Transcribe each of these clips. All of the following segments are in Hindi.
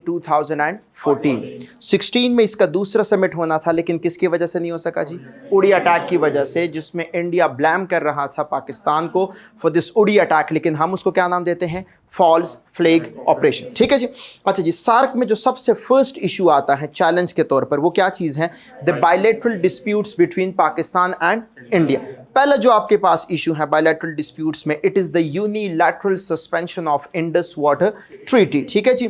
2014। 16 में इसका दूसरा समिट होना था, लेकिन किसकी वजह से नहीं हो सका जी? उड़ी अटैक की वजह से, जिसमें इंडिया ब्लेम कर रहा था पाकिस्तान को फॉर दिस उड़ी अटैक, लेकिन हम उसको क्या नाम देते हैं? False flag operation. ठीक है जी। अच्छा जी, सार्क में जो सबसे फर्स्ट इशू आता है चैलेंज के तौर पर, वो क्या चीज़ है? The bilateral disputes between Pakistan and India. पहला जो आपके पास इशू है बायलैटरल डिस्प्यूट्स में, it is the unilateral suspension of Indus water treaty. ठीक है जी,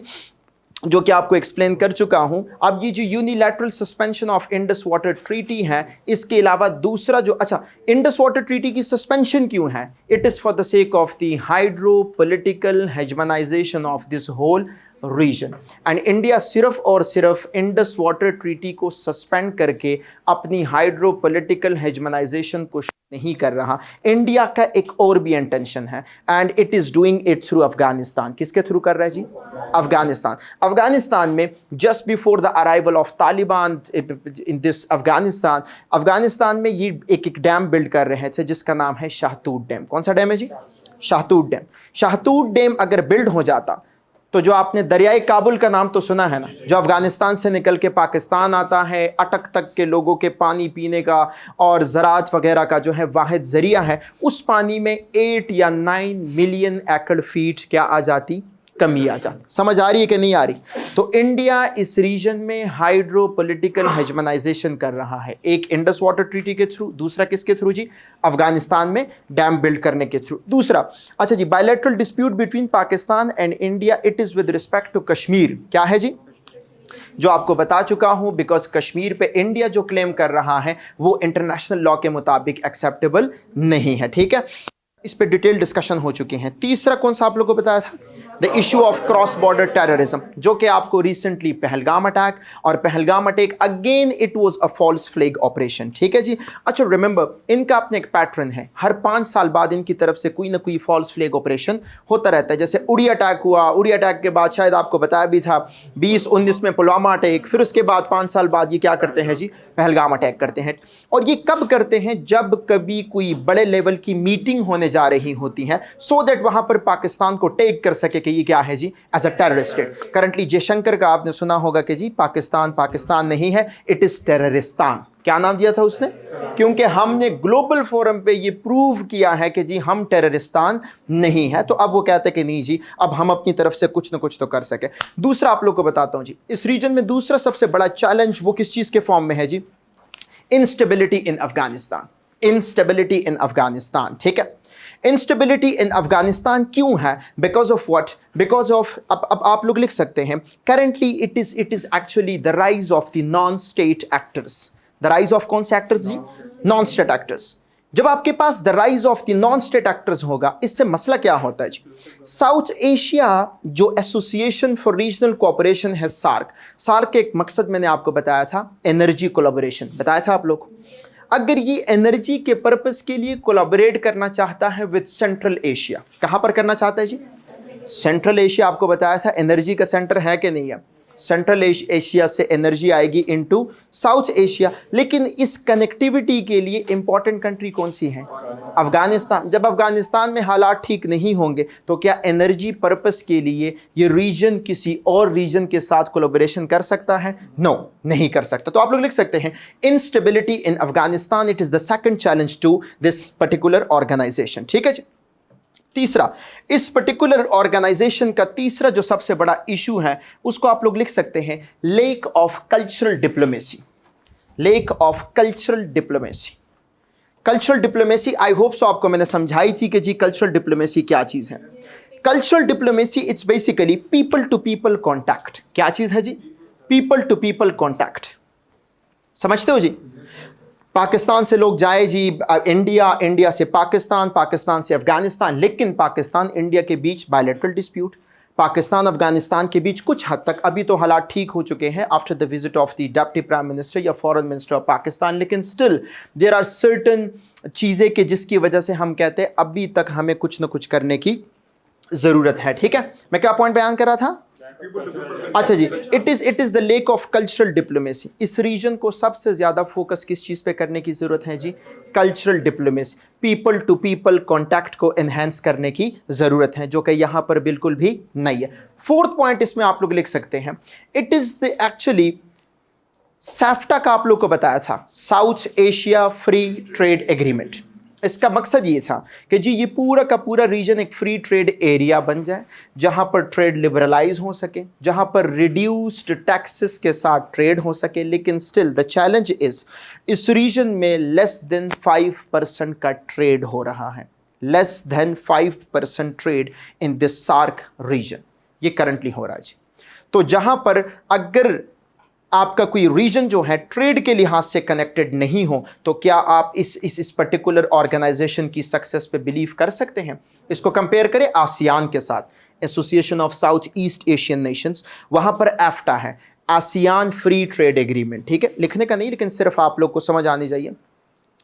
जो कि आपको एक्सप्लेन कर चुका हूं। अब ये जो unilateral suspension of Indus water treaty है, इसके अलावा दूसरा जो, अच्छा, इंडस वाटर ट्रीटी की सस्पेंशन क्यों है? It is for the sake of the hydro political hegemonization of this whole region. And India सिर्फ और सिर्फ इंडस वाटर ट्रीटी को सस्पेंड करके अपनी हाइड्रो पॉलिटिकल हेजमनाइजेशन को नहीं कर रहा। इंडिया का एक और भी इंटेंशन है, and it is doing it through Afghanistan. किसके थ्रू कर रहा है जी? अफगानिस्तान। अफगानिस्तान में just before the arrival of Taliban in this Afghanistan, Afghanistan में ये एक डैम बिल्ड कर रहे थे जिसका नाम है शाहतूत डैम। कौन सा डैम है जी? शाहतूत डैम। शाहतूत डैम अगर बिल्ड हो जाता तो जो आपने दरियाई काबुल का नाम तो सुना है ना, जो अफगानिस्तान से निकल के पाकिस्तान आता है, अटक तक के लोगों के पानी पीने का और ज़राअत वगैरह का जो है वाहिद ज़रिया है, उस पानी में 8 या 9 मिलियन एकड़ फीट क्या आ जाती? कमी आ जाती। समझ आ रही है कि नहीं आ रही? तो इंडिया इस रीजन में हाइड्रो पॉलिटिकल हेजमनाइजेशन कर रहा है, एक इंडस वाटर ट्रीटी के थ्रू, दूसरा किसके थ्रू जी? अफगानिस्तान में डैम बिल्ड करने के थ्रू। दूसरा, अच्छा जी, bilateral dispute between Pakistan and India, it is with respect to Kashmir. क्या है जी? जो आपको बता चुका हूं, बिकॉज कश्मीर पे इंडिया जो क्लेम कर रहा है वो इंटरनेशनल लॉ के मुताबिक एक्सेप्टेबल नहीं है। ठीक है, इस पे डिटेल डिस्कशन हो चुकी हैं। तीसरा कौन सा आप लोगों को बताया था? The issue of cross border terrorism, जो कि आपको रिसेंटली पहलगाम अटैक, और Pahalgam attack again it was a false flag operation. ठीक है जी। अच्छा, रिमेंबर, इनका अपने एक पैटर्न है, हर 5 साल बाद इनकी तरफ से कोई ना कोई फॉल्स फ्लैग ऑपरेशन होता रहता है। जैसे उड़ी अटैक हुआ, उड़ी अटैक के बाद शायद आपको बताया भी था 2019 में पुलवामा अटैक, फिर उसके बाद 5 साल बाद ये क्या करते हैं जी? पहलगाम अटैक करते हैं। और ये कब करते हैं? जब कभी कोई बड़े लेवल की मीटिंग होने जा रही होती है, सो दैट वहां पर पाकिस्तान को टेक कर सके कि ये क्या है जी? As a terrorist state. Currently Jaishankar का आपने सुना होगा कि जी पाकिस्तान पाकिस्तान नहीं है, इट इज टेररिस्तान। क्या नाम दिया था उसने? क्योंकि हमने ग्लोबल फोरम पे ये प्रूव किया है कि जी हम टेररिस्तान नहीं है। तो अब वो कहते हैं कि नहीं जी, अब हम अपनी तरफ से कुछ ना कुछ तो कर सके। दूसरा आप लोग को बताता हूं जी, इस रीजन में दूसरा सबसे बड़ा चैलेंज वो किस चीज के फॉर्म में है जी? Instability in Afghanistan. Instability in Afghanistan. ठीक है, इंस्टेबिलिटी इन अफगानिस्तान क्यों है? Because of what? Because of, अब आप लोग लिख सकते हैं, currently it is actually the rise of the non state actors. The rise of कौन से एक्टर्स जी? Non state actors. जब आपके पास the rise of the non state actors होगा, इससे मसला क्या होता है जी? साउथ एशिया जो एसोसिएशन फॉर रीजनल कोऑपरेशन है, सार्क, सार्क के एक मकसद मैंने आपको बताया था, एनर्जी कोलैबोरेशन बताया था आप लोग को। अगर ये एनर्जी के पर्पस के लिए कोलैबोरेट करना चाहता है विद सेंट्रल एशिया, कहां पर करना चाहता है जी? Central Asia. आपको बताया था एनर्जी का सेंटर है कि नहीं है? सेंट्रल एशिया से एनर्जी आएगी इनटू साउथ एशिया। लेकिन इस कनेक्टिविटी के लिए इंपॉर्टेंट कंट्री कौन सी है? अफगानिस्तान। जब अफगानिस्तान में हालात ठीक नहीं होंगे तो क्या एनर्जी पर्पस के लिए ये रीजन किसी और रीजन के साथ कोलैबोरेशन कर सकता है? नो, नहीं कर सकता। तो आप लोग लिख सकते हैं instability in Afghanistan, it is the second challenge to this particular organisation. ठीक है जी। तीसरा, इस पर्टिकुलर ऑर्गेनाइजेशन का तीसरा जो सबसे बड़ा इशू है उसको आप लोग लिख सकते हैं lake of cultural diplomacy. Lake of cultural diplomacy. Cultural diplomacy I hope so आपको मैंने समझाई थी कि जी कल्चरल डिप्लोमेसी क्या चीज है। Cultural diplomacy it's basically people to people contact. क्या चीज है जी? People to people contact. समझते हो जी? पाकिस्तान से लोग जाए जी इंडिया, इंडिया से पाकिस्तान, पाकिस्तान से अफगानिस्तान, लेकिन पाकिस्तान इंडिया के बीच बायलैटरल डिस्प्यूट, पाकिस्तान अफगानिस्तान के बीच कुछ हद तक अभी तो हालात ठीक हो चुके हैं after the visit of the deputy prime minister या फॉरेन मिनिस्टर ऑफ पाकिस्तान, लेकिन स्टिल देयर आर सर्टेन चीज़ें कि जिसकी वजह से हम कहते हैं अभी तक हमें कुछ ना कुछ करने की ज़रूरत है। ठीक है, मैं क्या पॉइंट बयान कर रहा था? अच्छा जी, it is the lack of cultural diplomacy. इस रीजन को सबसे ज्यादा फोकस किस चीज पे करने की जरूरत है जी? Cultural diplomacy, people to people contact को एनहेंस करने की ज़रूरत है, जो कि यहाँ पर बिल्कुल भी नहीं है। फोर्थ पॉइंट इसमें आप लोग लिख सकते हैं, इट इज़ द एक्चुअली सैफ्टा का आप लोग को बताया था, south Asia free trade agreement. इसका मकसद ये था कि जी ये पूरा का पूरा रीजन एक फ्री ट्रेड एरिया बन जाए, जहाँ पर ट्रेड लिबरलाइज हो सके, जहाँ पर रिड्यूस्ड टैक्सेस के साथ ट्रेड हो सके। लेकिन स्टिल द चैलेंज इज, इस रीजन में लेस देन 5% का ट्रेड हो रहा है, less than 5% trade in this SAARC region, ये करंटली हो रहा है जी। तो जहाँ पर अगर आपका कोई रीजन जो है ट्रेड के लिहाज से कनेक्टेड नहीं हो, तो क्या आप इस पर्टिकुलर ऑर्गेनाइजेशन की सक्सेस पे बिलीव कर सकते हैं? इसको कंपेयर करें आसियान के साथ, association of south east Asian Nations, वहां पर एफ्टा है, आसियान फ्री ट्रेड एग्रीमेंट। ठीक है, लिखने का नहीं, लेकिन सिर्फ आप लोग को समझ आनी चाहिए।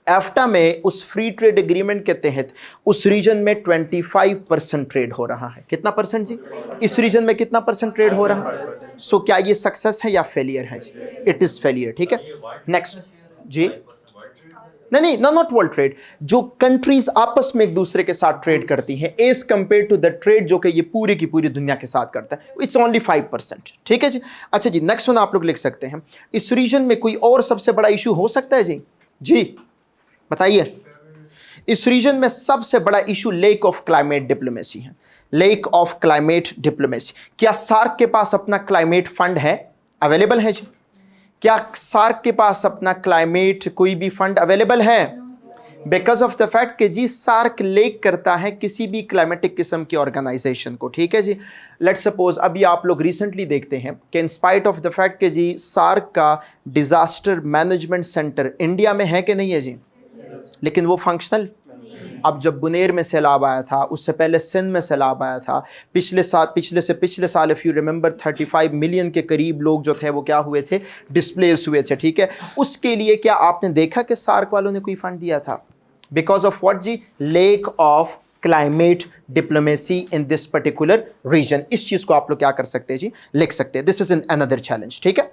एफ्टा में उस फ्री ट्रेड एग्रीमेंट के तहत उस रीजन में 25% ट्रेड हो रहा है। कितना परसेंट जी? इस रीजन में कितना परसेंट ट्रेड हो रहा है? सो क्या ये सक्सेस है या फेलियर है जी? It is failure. ठीक है, नेक्स्ट जी। नहीं, नॉट वर्ल्ड ट्रेड, जो कंट्रीज आपस में एक दूसरे के साथ ट्रेड करती हैं as compared to the trade जो कि ये पूरी की पूरी दुनिया के साथ करता है, इट्स ओनली 5%। ठीक है जी। अच्छा जी, नेक्स्ट वन आप लोग लिख सकते हैं, इस रीजन में कोई और सबसे बड़ा इशू हो सकता है जी? जी बताइए। इस रीजन में सबसे बड़ा issue lake of climate diplomacy है, लेक ऑफ क्लाइमेट डिप्लोमेसी। क्या सार्क के पास अपना क्लाइमेट फंड है, अवेलेबल है जी? क्या सार्क के पास अपना क्लाइमेट कोई भी फंड अवेलेबल है? बिकॉज ऑफ द फैक्ट कि जी सार्क लेक करता है किसी भी क्लाइमेटिक किस्म की ऑर्गेनाइजेशन को। ठीक है जी। लेट्स सपोज अभी आप लोग रिसेंटली देखते हैं कि in spite of the fact कि जी सार्क का डिजास्टर मैनेजमेंट सेंटर इंडिया में है कि नहीं है जी, लेकिन वो फंक्शनल। अब जब बुनेर में सैलाब आया था, उससे पहले सिंध में सैलाब आया था, पिछले साल इफ़ यू रिमेंबर 35 मिलियन के करीब लोग जो थे वो क्या हुए थे, डिस्प्लेस हुए थे। ठीक है, उसके लिए क्या आपने देखा कि सार्क वालों ने कोई फंड दिया था? बिकॉज ऑफ व्हाट जी? Lack of climate diplomacy in this particular region. इस चीज़ को आप लोग क्या कर सकते हैं जी, लिख सकते हैं। This is an another challenge. ठीक है।